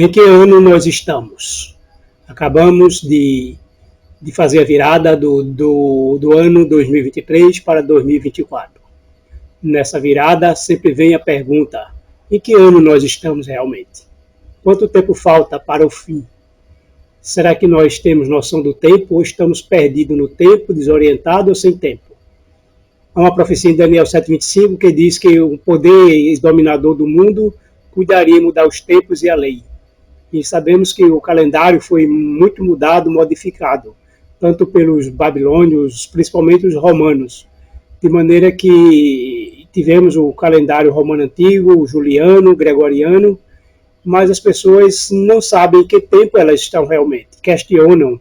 Em que ano nós estamos? Acabamos de fazer a virada do ano 2023 para 2024. Nessa virada sempre vem a pergunta: em que ano nós estamos realmente? Quanto tempo falta para o fim? Será que nós temos noção do tempo ou estamos perdidos no tempo, desorientados ou sem tempo? Há uma profecia em Daniel 7,25 que diz que o poder dominador do mundo cuidaria em mudar os tempos e a lei. E sabemos que o calendário foi muito mudado, modificado, tanto pelos babilônios, principalmente os romanos, de maneira que tivemos o calendário romano antigo, o juliano, o gregoriano, mas as pessoas não sabem em que tempo elas estão realmente, questionam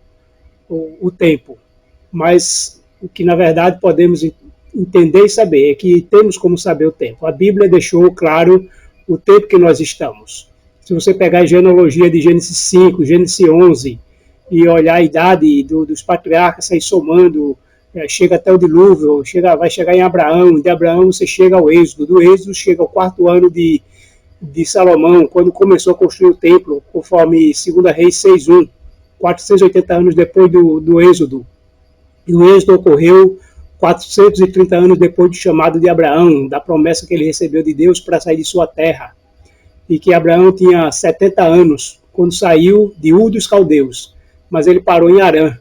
o tempo. Mas o que na verdade podemos entender e saber é que temos como saber o tempo. A Bíblia deixou claro o tempo que nós estamos. Se você pegar a genealogia de Gênesis 5, Gênesis 11 e olhar a idade dos patriarcas, sair somando, chega até o dilúvio, vai chegar em Abraão, de Abraão você chega ao Êxodo, do Êxodo chega ao 4º ano de Salomão, quando começou a construir o templo, conforme 2 Reis 6:1, 480 anos depois do Êxodo. E o Êxodo ocorreu 430 anos depois do chamado de Abraão, da promessa que ele recebeu de Deus para sair de sua terra. E que Abraão tinha 70 anos quando saiu de Ur dos Caldeus, mas ele parou em Harã.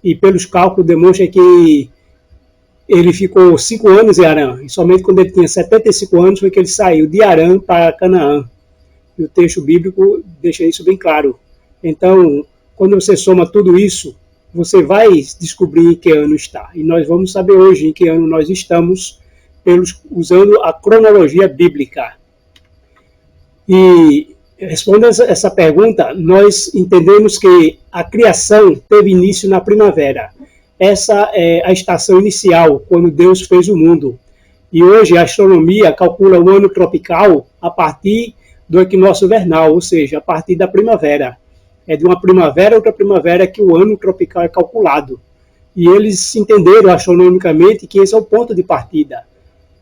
E pelos cálculos demonstra que ele ficou 5 anos em Harã, e somente quando ele tinha 75 anos foi que ele saiu de Harã para Canaã. E o texto bíblico deixa isso bem claro. Então, quando você soma tudo isso, você vai descobrir em que ano está. E nós vamos saber hoje em que ano nós estamos, usando a cronologia bíblica. E respondendo essa pergunta, nós entendemos que a criação teve início na primavera. Essa é a estação inicial, quando Deus fez o mundo. E hoje a astronomia calcula o ano tropical a partir do equinócio vernal, ou seja, a partir da primavera. É de uma primavera a outra primavera que o ano tropical é calculado. E eles entenderam astronomicamente que esse é o ponto de partida.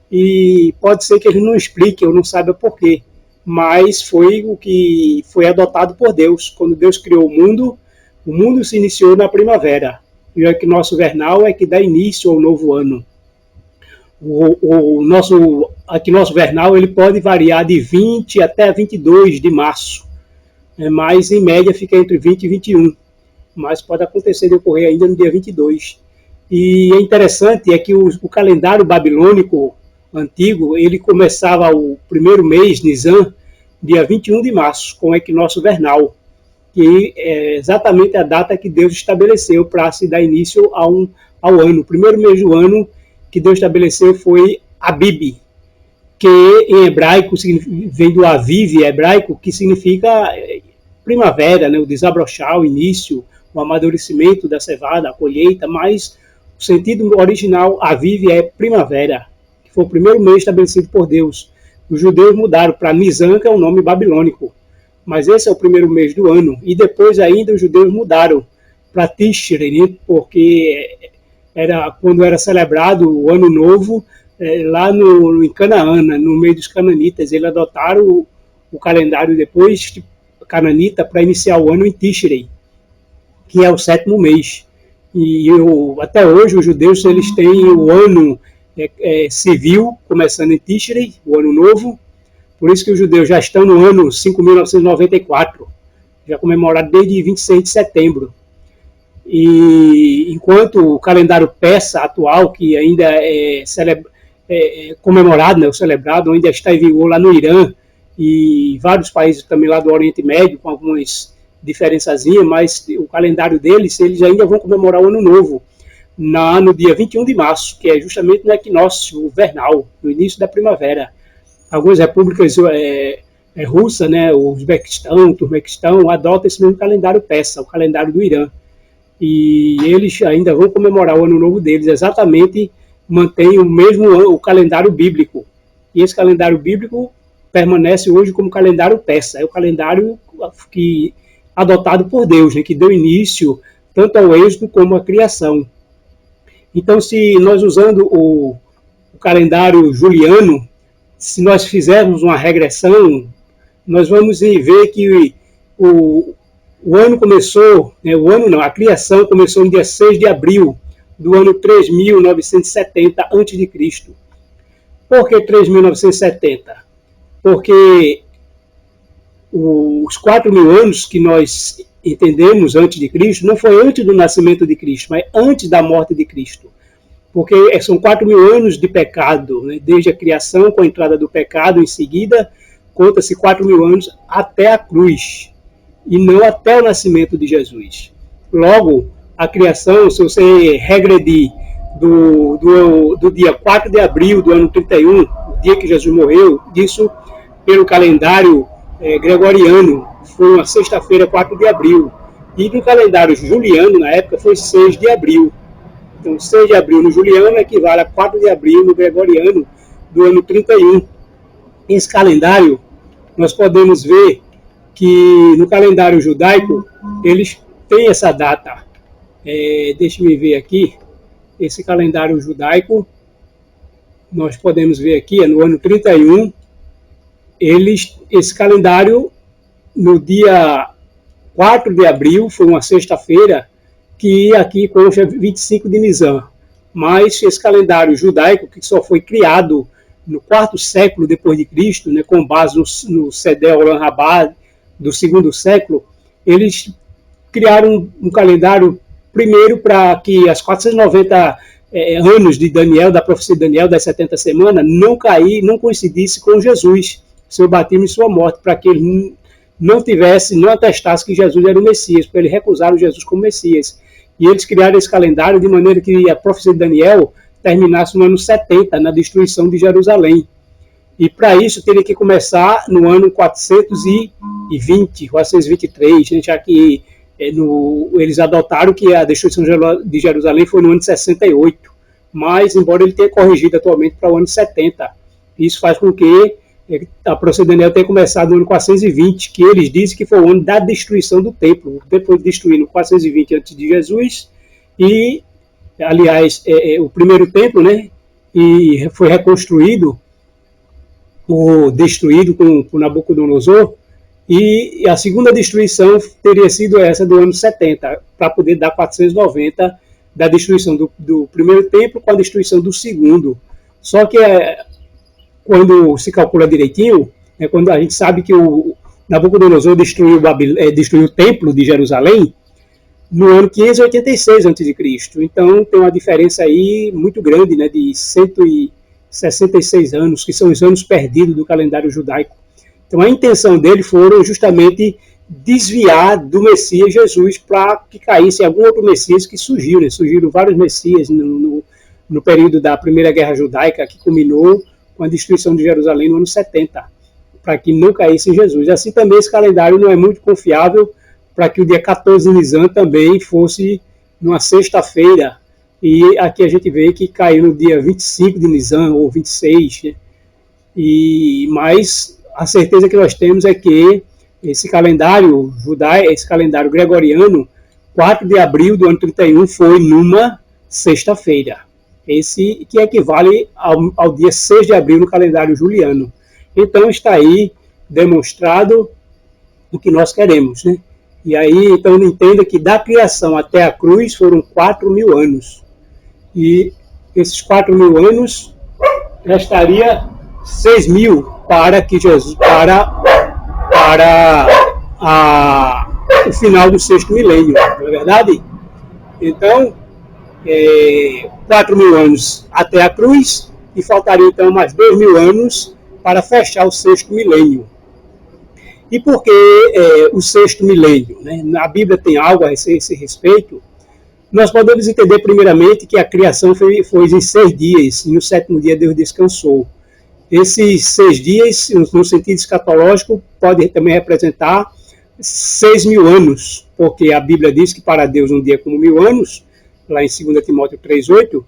E pode ser que eles não expliquem ou não saibam por quê, mas foi o que foi adotado por Deus. Quando Deus criou o mundo se iniciou na primavera. E o equinócio vernal é que dá início ao novo ano. O nosso equinócio vernal ele pode variar de 20 até 22 de março, mas em média fica entre 20 e 21, mas pode acontecer de ocorrer ainda no dia 22. E é interessante é que o calendário babilônico antigo, ele começava o primeiro mês, Nisan, dia 21 de março, com o equinócio vernal, que é exatamente a data que Deus estabeleceu para se dar início ao ano. O primeiro mês do ano que Deus estabeleceu foi Abib, que em hebraico vem do Aviv hebraico, que significa primavera, né? O desabrochar, o início, o amadurecimento da cevada, a colheita, mas o sentido original, Aviv, é primavera, que foi o primeiro mês estabelecido por Deus. Os judeus mudaram para Nisan, que é um nome babilônico, mas esse é o primeiro mês do ano. E depois ainda os judeus mudaram para Tishrei, porque quando era celebrado o Ano Novo, lá em Canaã, no meio dos cananitas. Eles adotaram o calendário depois cananita para iniciar o ano em Tishrei, que é o 7º mês. E até hoje os judeus eles têm o ano civil, começando em Tishrei, o Ano Novo. Por isso que os judeus já estão no ano 5.994, já comemorado desde 26 de setembro. E enquanto o calendário persa atual, que ainda é comemorado, né, celebrado, ainda está em vigor lá no Irã e vários países também lá do Oriente Médio, com algumas diferençazinhas, mas o calendário deles, eles ainda vão comemorar o Ano Novo no dia 21 de março, que é justamente no equinócio vernal, no início da primavera. Algumas repúblicas russas, né, o Uzbequistão, o Turmequistão, adotam esse mesmo calendário persa, o calendário do Irã. E eles ainda vão comemorar o ano novo deles, exatamente mantém o calendário bíblico. E esse calendário bíblico permanece hoje como calendário persa, é o calendário adotado por Deus, né, que deu início tanto ao êxodo como à criação. Então, se nós usando o calendário juliano, se nós fizermos uma regressão, nós vamos ver que o, o ano começou, né, o ano não, a criação começou no dia 6 de abril do ano 3970 a.C. Por que 3970? Porque os 4.000 anos que nós entendemos antes de Cristo não foi antes do nascimento de Cristo, mas antes da morte de Cristo. Porque são 4.000 anos de pecado, né? Desde a criação, com a entrada do pecado, em seguida, conta-se 4.000 anos até a cruz, e não até o nascimento de Jesus. Logo, a criação, se você regredir do dia 4 de abril do ano 31, o dia que Jesus morreu, isso pelo calendário gregoriano, foi uma sexta-feira, 4 de abril. E no calendário juliano, na época, foi 6 de abril. Então, 6 de abril no juliano equivale a 4 de abril no gregoriano do ano 31. Esse calendário, nós podemos ver que no calendário judaico, eles têm essa data. Deixa-me ver aqui. Esse calendário judaico, nós podemos ver aqui, no ano 31, esse calendário, no dia 4 de abril, foi uma sexta-feira, que aqui consta 25 de Nisan. Mas esse calendário judaico, que só foi criado no 4º século depois de Cristo, né, com base no Seder Olam Rabá do 2º século, eles criaram um calendário primeiro para que as 490 anos de Daniel, da profecia de Daniel, das 70 semanas, não coincidisse com Jesus, seu batismo e sua morte, para que ele não atestasse que Jesus era o Messias, porque eles recusaram Jesus como Messias. E eles criaram esse calendário de maneira que a profecia de Daniel terminasse no ano 70, na destruição de Jerusalém. E para isso teria que começar no ano 420, 423, já que eles adotaram que a destruição de Jerusalém foi no ano 68, mas embora ele tenha corrigido atualmente para o ano 70. Isso faz com que a profecia de Daniel tenha começado no ano 420, que eles dizem que foi o ano da destruição do templo. Depois de destruir no 420 a.C. de Jesus, e, aliás, o primeiro templo, né, e foi reconstruído, destruído por Nabucodonosor, e a segunda destruição teria sido essa do ano 70, para poder dar 490 da destruição do primeiro templo com a destruição do segundo. Só que quando se calcula direitinho, quando a gente sabe que o Nabucodonosor destruiu o templo de Jerusalém no ano 586 a.C. Então tem uma diferença aí muito grande, né, de 166 anos, que são os anos perdidos do calendário judaico. Então a intenção dele foram justamente desviar do Messias Jesus para que caísse algum outro Messias que surgiu. Né? Surgiram vários Messias no período da Primeira Guerra Judaica, que culminou com a destruição de Jerusalém no ano 70, para que não caísse em Jesus. Assim também esse calendário não é muito confiável para que o dia 14 de Nisan também fosse numa sexta-feira, e aqui a gente vê que caiu no dia 25 de Nisan ou 26, né? Mas a certeza que nós temos é que esse calendário judaico, esse calendário gregoriano, 4 de abril do ano 31 foi numa sexta-feira. Esse que equivale ao dia 6 de abril no calendário juliano. Então está aí demonstrado o que nós queremos, né? E aí, então, entenda que da criação até a cruz foram 4.000 anos. E esses 4.000 anos restaria 6.000 para que Jesus, o final do 6º milênio, não é verdade? Então, 4.000 anos até a cruz, e faltaria então mais 2.000 anos para fechar o 6º milênio. E por que o 6º milênio? Né? Na Bíblia tem algo a esse respeito. Nós podemos entender primeiramente que a criação foi em 6 dias, e no 7º dia Deus descansou. Esses 6 dias, no sentido escatológico, pode também representar 6.000 anos, porque a Bíblia diz que para Deus um dia é como 1.000 anos, lá em 2 Timóteo 3,8,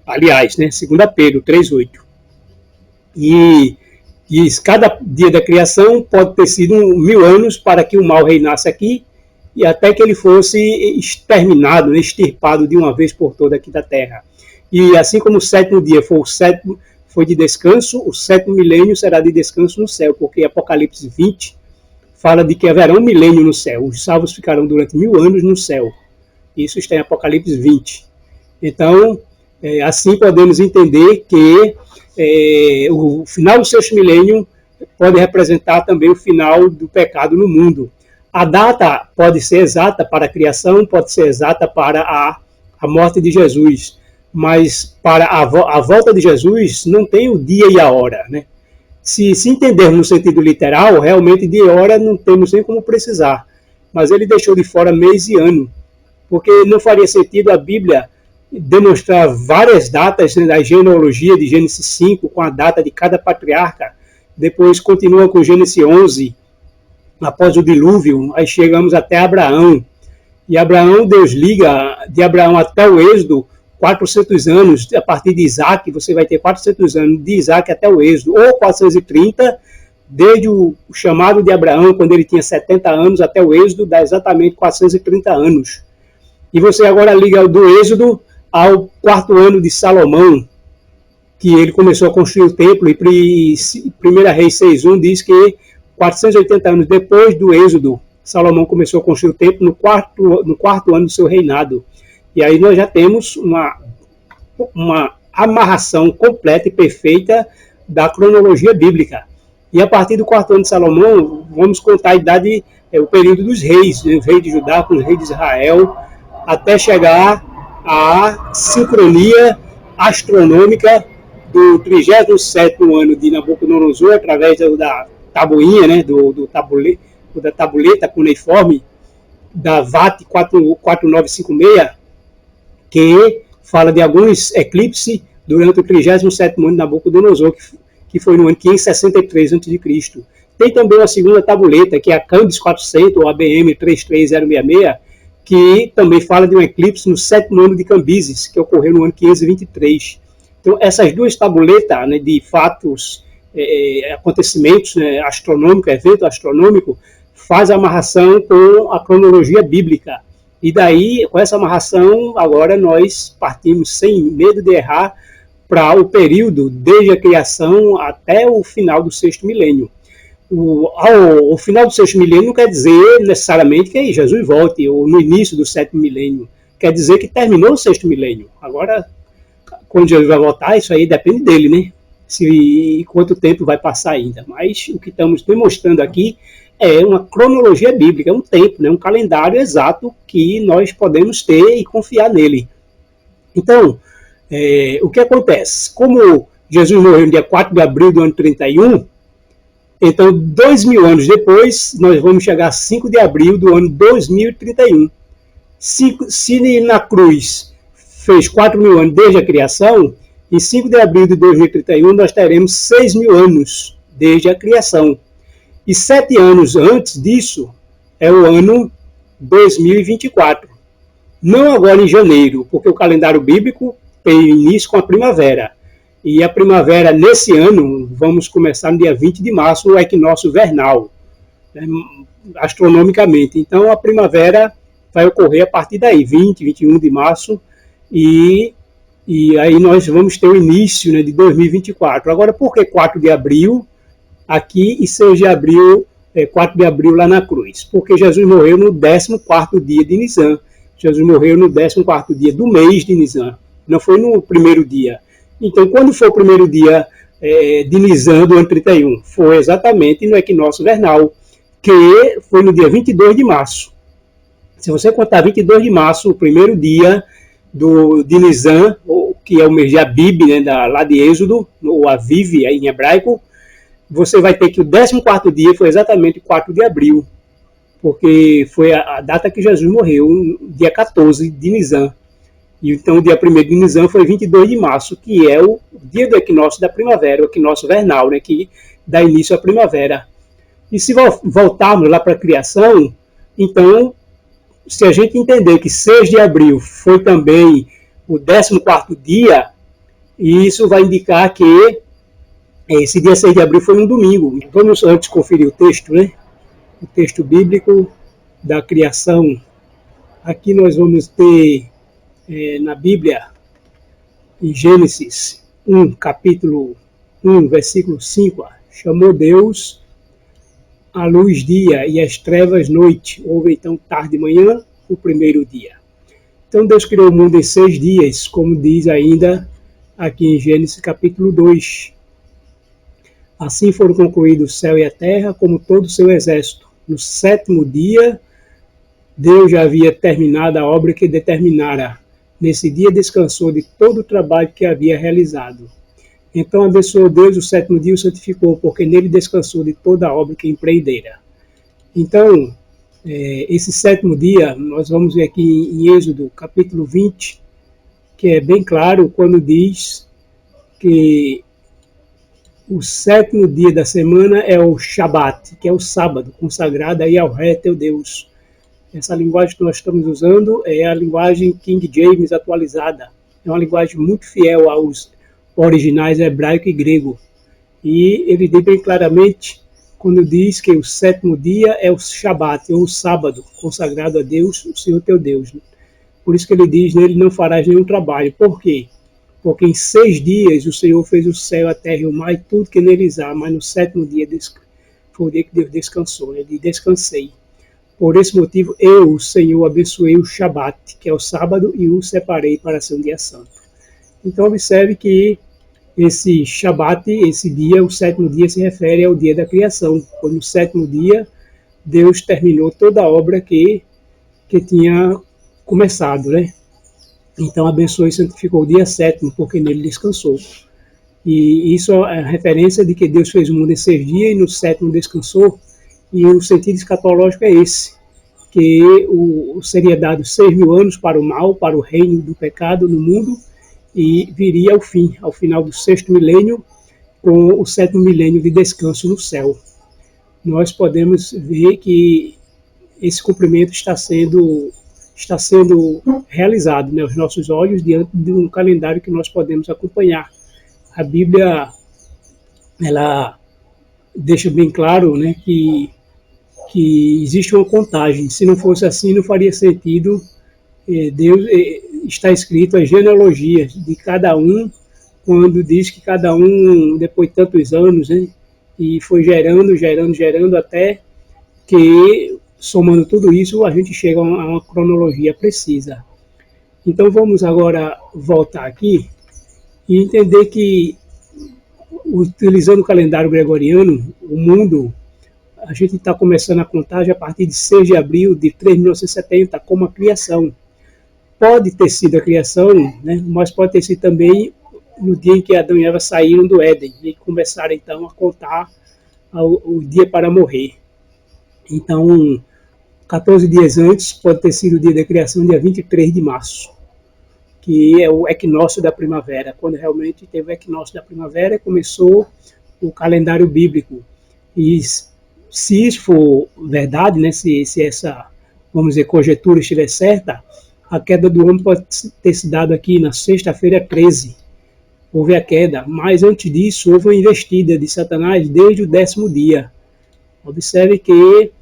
aliás, né, 2 Pedro 3,8. E cada dia da criação pode ter sido 1.000 anos para que o mal reinasse aqui, e até que ele fosse exterminado, né, extirpado de uma vez por toda aqui da terra. E assim como o 7º dia foi de descanso, o 7º milênio será de descanso no céu, porque Apocalipse 20 fala de que haverá um milênio no céu. Os salvos ficarão durante 1000 anos no céu. Isso está em Apocalipse 20. Então, assim podemos entender que o final do sexto milênio pode representar também o final do pecado no mundo. A data pode ser exata para a criação, pode ser exata para a morte de Jesus, mas para a volta de Jesus não tem o dia e a hora, né? Se entendermos no sentido literal, realmente dia e hora não temos nem como precisar, mas ele deixou de fora mês e ano, porque não faria sentido a Bíblia demonstrar várias datas, né, da genealogia de Gênesis 5, com a data de cada patriarca, depois continua com Gênesis 11, após o dilúvio, aí chegamos até Abraão, e Abraão, Deus liga de Abraão até o Êxodo, 400 anos, a partir de Isaac, você vai ter 400 anos de Isaac até o Êxodo, ou 430, desde o chamado de Abraão, quando ele tinha 70 anos, até o Êxodo, dá exatamente 430 anos. E você agora liga do Êxodo ao 4º ano de Salomão, que ele começou a construir o templo, e 1 Reis 6.1 diz que 480 anos depois do Êxodo, Salomão começou a construir o templo no quarto ano do seu reinado. E aí nós já temos uma amarração completa e perfeita da cronologia bíblica. E a partir do 4º ano de Salomão, vamos contar a idade, o período dos reis, né, os reis de Judá com os reis de Israel, até chegar à sincronia astronômica do 37º ano de Nabucodonosor, através da tabuinha, né, da tabuleta cuneiforme, da VAT 4956, que fala de alguns eclipses durante o 37º ano de Nabucodonosor, que foi no ano 563 a.C. Tem também uma segunda tabuleta, que é a Cambis 400, ou ABM 33066, que também fala de um eclipse no 7º ano de Cambises, que ocorreu no ano 523. Então, essas duas tabuletas, né, de fatos, acontecimentos, né, astronômicos, evento astronômico, faz a amarração com a cronologia bíblica. E daí, com essa amarração, agora nós partimos sem medo de errar para o período desde a criação até o final do sexto milênio. O final do sexto milênio não quer dizer necessariamente que Jesus volte, ou no início do sétimo milênio. Quer dizer que terminou o sexto milênio. Agora, quando Jesus vai voltar, isso aí depende dele, né? Quanto tempo vai passar ainda. Mas o que estamos demonstrando aqui é uma cronologia bíblica, é um tempo, né? Um calendário exato que nós podemos ter e confiar nele. Então, o que acontece? Como Jesus morreu no dia 4 de abril do ano 31, então 2000 anos depois, nós vamos chegar a 5 de abril do ano 2031. Se na cruz fez 4.000 anos desde a criação, em 5 de abril de 2031 nós teremos 6.000 anos desde a criação. E 7 anos antes disso é o ano 2024. Não agora em janeiro, porque o calendário bíblico tem início com a primavera. E a primavera, nesse ano, vamos começar no dia 20 de março, o equinócio vernal, né, astronomicamente. Então, a primavera vai ocorrer a partir daí, 20, 21 de março, e aí nós vamos ter o início, né, de 2024. Agora, por que 4 de abril aqui e 6 de abril, 4 de abril lá na cruz? Porque Jesus morreu no 14º dia de Nisan. Jesus morreu no 14º dia do mês de Nisan. Não foi no primeiro dia. Então, quando foi o primeiro dia de Nisan do ano 31? Foi exatamente no equinócio vernal, que foi no dia 22 de março. Se você contar 22 de março, o primeiro dia de Nisan, que é o mês de Abib, né, lá de Êxodo, ou Aviv em hebraico, você vai ter que o 14º dia foi exatamente 4 de abril, porque foi a data que Jesus morreu, dia 14 de Nisan. E então o dia 1º de Nisan foi 22 de março, que é o dia do equinócio da primavera, o equinócio vernal, né, que dá início à primavera. E se voltarmos lá para a criação, então, se a gente entender que 6 de abril foi também o 14º dia, isso vai indicar que esse dia 6 de abril foi um domingo. Vamos antes conferir o texto, né? O texto bíblico da criação. Aqui nós vamos ter na Bíblia, em Gênesis 1, capítulo 1, versículo 5, chamou Deus a luz dia e as trevas noite. Houve então tarde e manhã, o primeiro dia. Então Deus criou o mundo em 6 dias, como diz ainda aqui em Gênesis capítulo 2. Assim foram concluídos o céu e a terra, como todo o seu exército. No 7º dia, Deus já havia terminado a obra que determinara. Nesse dia descansou de todo o trabalho que havia realizado. Então abençoou Deus o 7º dia e o santificou, porque nele descansou de toda a obra que empreendera. Então, esse 7º dia, nós vamos ver aqui em Êxodo capítulo 20, que é bem claro quando diz que o 7º dia da semana é o Shabat, que é o sábado, consagrado aí ao Rei teu Deus. Essa linguagem que nós estamos usando é a linguagem King James atualizada. É uma linguagem muito fiel aos originais hebraico e grego. E ele diz bem claramente quando diz que o 7º dia é o Shabat, ou o sábado, consagrado a Deus, o Senhor teu Deus. Por isso que ele diz, nele não farás nenhum trabalho. Por quê? Porque em 6 dias o Senhor fez o céu, a terra e o mar e tudo que neles há, mas no 7º dia foi o dia que Deus descansou. Ele diz, descansei. Por esse motivo, eu, o Senhor, abençoei o Shabat, que é o sábado, e o separei para ser um dia santo. Então observe que esse Shabat, esse dia, o 7º dia, se refere ao dia da criação. Quando no 7º dia, Deus terminou toda a obra que tinha começado, né? Então abençoou e santificou o dia 7º, porque nele descansou. E isso é a referência de que Deus fez o mundo em 6 dias e no 7º descansou. E o sentido escatológico é esse, que seria dado 6.000 anos para o mal, para o reino do pecado no mundo, e viria ao final do 6º milênio, com o 7º milênio de descanso no céu. Nós podemos ver que esse cumprimento está sendo realizado, né, aos nossos olhos, diante de um calendário que nós podemos acompanhar. A Bíblia, ela deixa bem claro, né, que existe uma contagem. Se não fosse assim, não faria sentido. Deus está escrito as genealogias de cada um, quando diz que cada um, depois de tantos anos, né, e foi gerando, até que, somando tudo isso, a gente chega a uma cronologia precisa. Então vamos agora voltar aqui e entender que, utilizando o calendário gregoriano, o mundo, a gente está começando a contagem a partir de 6 de abril de 3.970 como a criação. Pode ter sido a criação, né, mas pode ter sido também no dia em que Adão e Eva saíram do Éden e começaram então a contar o dia para morrer. Então, 14 dias antes, pode ter sido o dia da criação, dia 23 de março, que é o equinócio da primavera, quando realmente teve o equinócio da primavera e começou o calendário bíblico. E se isso for verdade, né, se essa, vamos dizer, conjectura estiver certa, a queda do homem pode ter se dado aqui na sexta-feira 13. Houve a queda, mas antes disso houve uma investida de Satanás desde o 10º dia. Observe que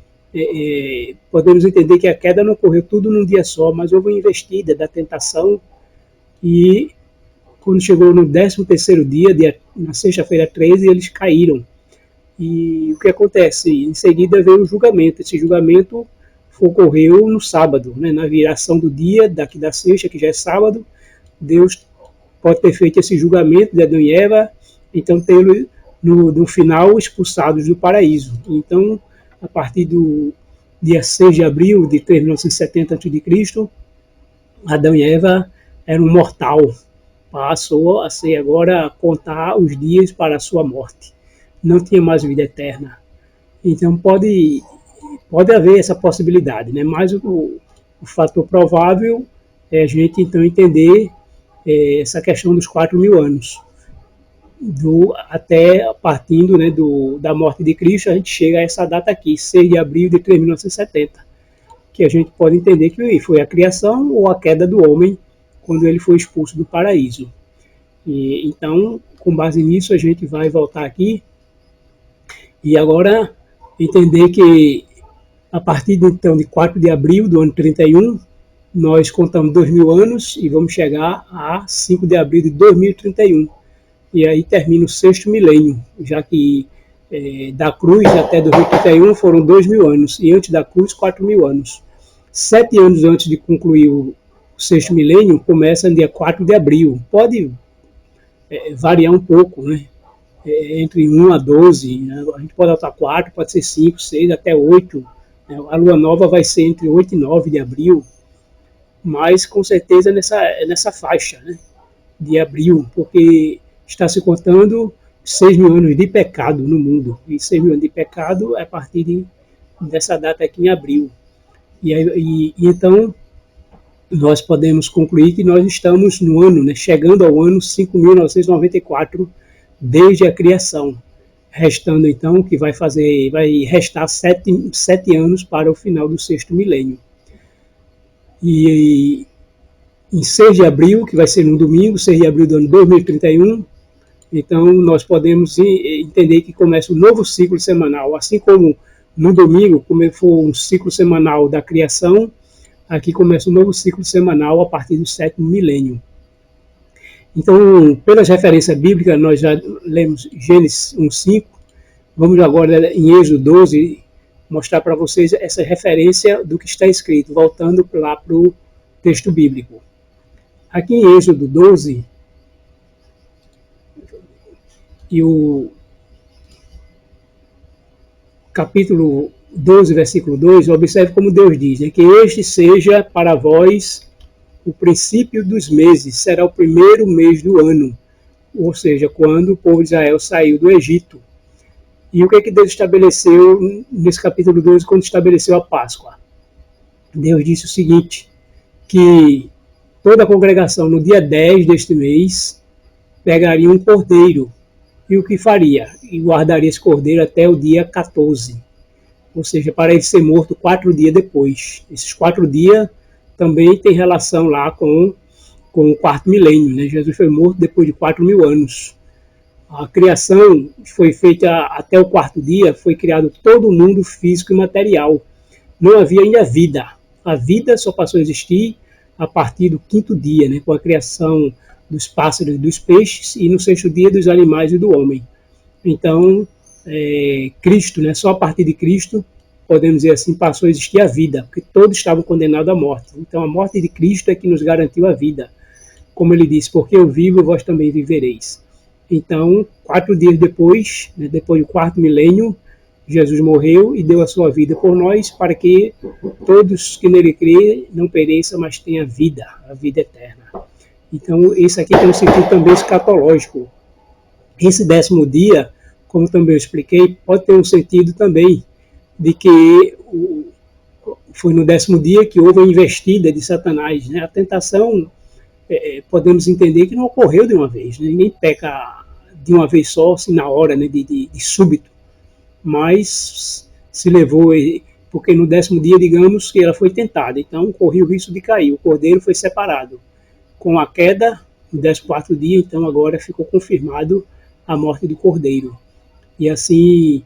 podemos entender que a queda não ocorreu tudo num dia só, mas houve uma investida da tentação e quando chegou no 13º dia, na sexta-feira 13, eles caíram. E o que acontece? Em seguida veio o julgamento. Esse julgamento ocorreu no sábado, né? Na viração do dia, daqui da sexta, que já é sábado, Deus pode ter feito esse julgamento de Adão e Eva, então tê-lo no final expulsados do paraíso. Então, a partir do dia 6 de abril de 3.970 a.C., Adão e Eva eram mortal. Passou a ser agora a contar os dias para a sua morte. Não tinha mais vida eterna. Então pode haver essa possibilidade, né? Mas o fator provável é a gente então entender essa questão dos 4.000 anos. Até partindo, né, da morte de Cristo, a gente chega a essa data aqui, 6 de abril de 3.970, que a gente pode entender que foi a criação ou a queda do homem quando ele foi expulso do paraíso. E, então, com base nisso, a gente vai voltar aqui e agora entender que a partir então de 4 de abril do ano 31, nós contamos 2.000 anos e vamos chegar a 5 de abril de 2031. E aí termina o 6º milênio, já que da cruz até 2031 foram 2.000 anos, e antes da cruz 4.000 anos. 7 anos antes de concluir o sexto milênio, começa no dia 4 de abril. Pode variar um pouco, né? Entre 1 a 12, né? A gente pode botar 4, pode ser 5, 6, até 8. Né? A lua nova vai ser entre 8 e 9 de abril, mas com certeza nessa faixa, né? De abril, porque está se contando 6.000 anos de pecado no mundo, e 6.000 anos de pecado é a partir dessa data aqui em abril. E então nós podemos concluir que nós estamos no ano, né, chegando ao ano 5.994 desde a criação, restando então que vai restar 7 anos para o final do sexto milênio. E em 6 de abril, que vai ser no domingo, 6 de abril do ano 2031, então nós podemos entender que começa um novo ciclo semanal, assim como no domingo, como foi um ciclo semanal da criação, aqui começa um novo ciclo semanal a partir do sétimo milênio. Então, pelas referências bíblicas, nós já lemos Gênesis 1:5, vamos agora em Êxodo 12 mostrar para vocês essa referência do que está escrito, voltando lá para o texto bíblico. Aqui em Êxodo 12, e o capítulo 12, versículo 2, observe como Deus diz, né, que este seja para vós o princípio dos meses, será o primeiro mês do ano, ou seja, quando o povo de Israel saiu do Egito. E o que é que Deus estabeleceu nesse capítulo 12, quando estabeleceu a Páscoa? Deus disse o seguinte, que toda a congregação no dia 10 deste mês pegaria um cordeiro, e o que faria? E guardaria esse cordeiro até o dia 14, ou seja, para ele ser morto 4 dias depois. Esses 4 dias também tem relação lá com o quarto milênio, né? Jesus foi morto depois de 4.000 anos. A criação foi feita até o quarto dia, foi criado todo o mundo físico e material. Não havia ainda vida. A vida só passou a existir a partir do quinto dia, né? Com a criação dos pássaros e dos peixes, e no sexto dia dos animais e do homem. Então, Cristo, né? Só a partir de Cristo, podemos dizer assim, passou a existir a vida, porque todos estavam condenados à morte. Então, a morte de Cristo é que nos garantiu a vida. Como ele disse, porque eu vivo, vós também vivereis. Então, 4 dias depois, né, depois do quarto milênio, Jesus morreu e deu a sua vida por nós, para que todos que nele crêem não pereçam, mas tenham a vida eterna. Então, esse aqui tem um sentido também escatológico. Esse 10º dia, como também eu expliquei, pode ter um sentido também de que foi no 10º dia que houve a investida de Satanás, né? A tentação, podemos entender que não ocorreu de uma vez, né? Ninguém peca de uma vez só, assim, na hora, né, de súbito, mas se levou, porque no 10º dia, digamos, que ela foi tentada, então corria o risco de cair, o cordeiro foi separado. Com a queda, no 14º dia, então agora ficou confirmado a morte do cordeiro. E assim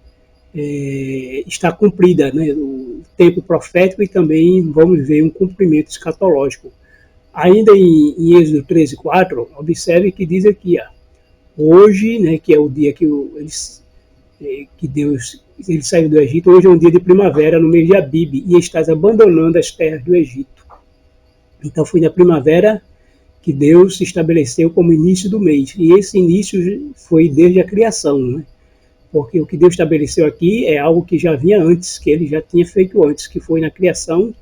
está cumprida, né, o tempo profético, e também vamos ver um cumprimento escatológico. Ainda em Êxodo 13:4, observe que diz aqui, hoje, né, que é o dia que Deus saiu do Egito, hoje é um dia de primavera no mês de Abib, e estás abandonando as terras do Egito. Então foi na primavera que Deus se estabeleceu como início do mês, e esse início foi desde a criação, né? Porque o que Deus estabeleceu aqui é algo que já vinha antes, que ele já tinha feito antes, que foi na criação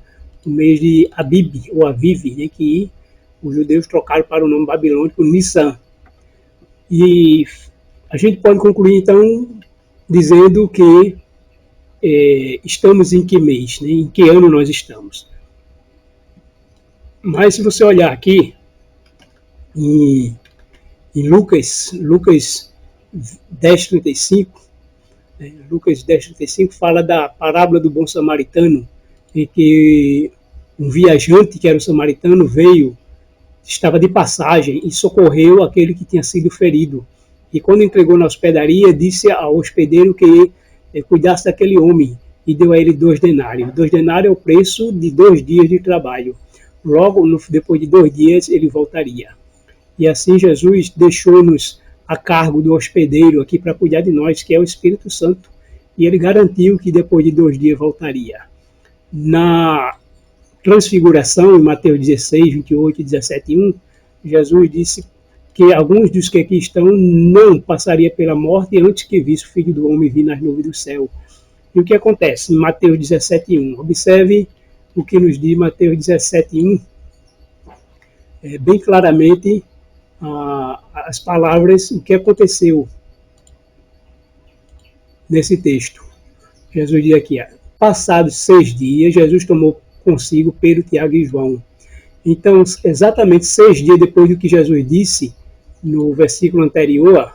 do mês de Abib, ou Aviv, né, que os judeus trocaram para o nome babilônico Nissan. E a gente pode concluir, então, dizendo que estamos em que mês, né, em que ano nós estamos. Mas se você olhar aqui, em Lucas 10:35, Lucas 10:35 fala da parábola do bom samaritano, em que um viajante, que era o samaritano, estava de passagem e socorreu aquele que tinha sido ferido. E quando entregou na hospedaria, disse ao hospedeiro que cuidasse daquele homem, e deu a ele 2 denários. 2 denários é o preço de 2 dias de trabalho. Logo, depois de 2 dias, ele voltaria. E assim Jesus deixou-nos a cargo do hospedeiro aqui para cuidar de nós, que é o Espírito Santo, e ele garantiu que depois de 2 dias voltaria. Na transfiguração, em Mateus 16, 28 e 17, 1, Jesus disse que alguns dos que aqui estão não passaria pela morte antes que visse o Filho do Homem vir nas nuvens do céu. E o que acontece? Em Mateus 17, 1, observe o que nos diz Mateus 17, 1, bem claramente as palavras, o que aconteceu nesse texto. Jesus diz aqui, passados 6 dias, Jesus tomou consigo Pedro, Tiago e João. Então, exatamente 6 dias depois do que Jesus disse, no versículo anterior,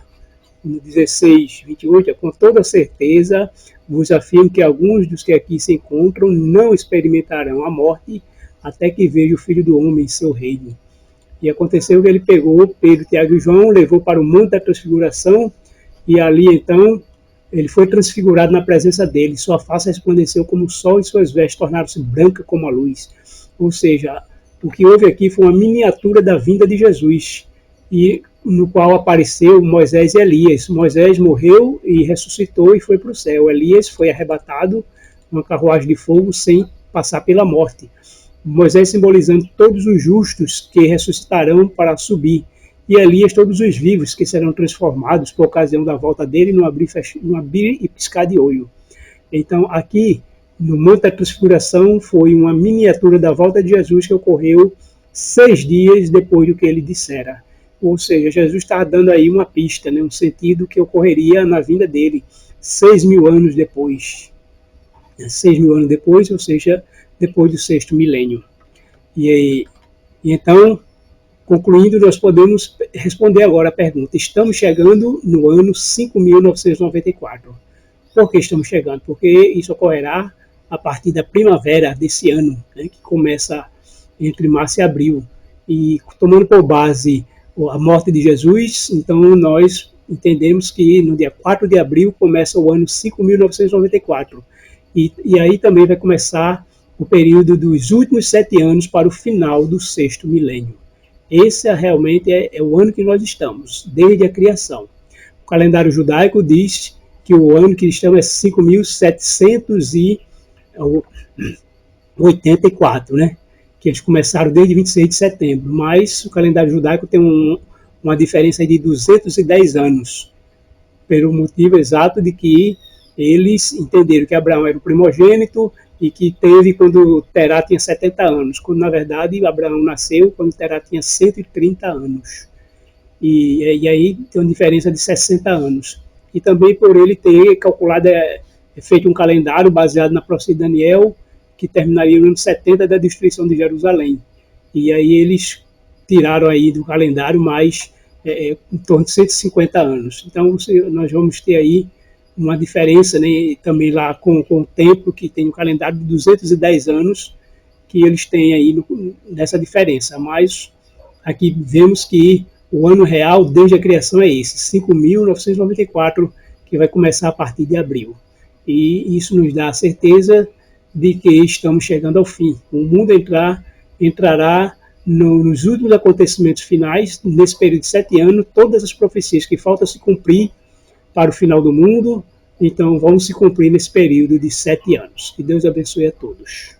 no 16, 28, com toda certeza vos afirmo que alguns dos que aqui se encontram não experimentarão a morte até que veja o Filho do Homem em seu reino. E aconteceu que ele pegou Pedro, Tiago e João, levou para o Monte da Transfiguração, e ali então ele foi transfigurado na presença dele. Sua face resplandeceu como o sol e suas vestes tornaram-se brancas como a luz. Ou seja, o que houve aqui foi uma miniatura da vinda de Jesus, e no qual apareceu Moisés e Elias. Moisés morreu e ressuscitou e foi para o céu. Elias foi arrebatado numa carruagem de fogo sem passar pela morte. Moisés simbolizando todos os justos que ressuscitarão para subir, e Elias todos os vivos que serão transformados por ocasião da volta dele no abrir e piscar de olho. Então aqui no Monte da Transfiguração foi uma miniatura da volta de Jesus que ocorreu 6 dias depois do que ele dissera. Ou seja, Jesus está dando aí uma pista, né, um sentido que ocorreria na vinda dele 6.000 anos depois. 6.000 anos depois, ou seja, depois do 6º milênio. E então, concluindo, nós podemos responder agora a pergunta. Estamos chegando no ano 5.994. Por que estamos chegando? Porque isso ocorrerá a partir da primavera desse ano, né, que começa entre março e abril. E tomando por base a morte de Jesus, então nós entendemos que no dia 4 de abril começa o ano 5.994. E aí também vai começar o período dos últimos 7 anos para o final do 6º milênio. Esse realmente é o ano que nós estamos, desde a criação. O calendário judaico diz que o ano que estamos é 5.784, né? Que eles começaram desde 26 de setembro, mas o calendário judaico tem uma diferença de 210 anos, pelo motivo exato de que eles entenderam que Abraão era o primogênito e que teve quando Terá tinha 70 anos, quando na verdade Abraão nasceu quando Terá tinha 130 anos. E aí tem uma diferença de 60 anos. E também por ele ter calculado, feito um calendário baseado na profecia de Daniel, que terminaria no ano 70 da destruição de Jerusalém. E aí eles tiraram aí do calendário mais em torno de 150 anos. Então nós vamos ter aí uma diferença, né, também lá com o templo, que tem um calendário de 210 anos, que eles têm aí nessa diferença. Mas aqui vemos que o ano real desde a criação é esse, 5.994, que vai começar a partir de abril. E isso nos dá a certeza de que estamos chegando ao fim. O mundo entrará nos últimos acontecimentos finais, nesse período de 7 anos, todas as profecias que faltam se cumprir para o final do mundo, então vão se cumprir nesse período de 7 anos. Que Deus abençoe a todos.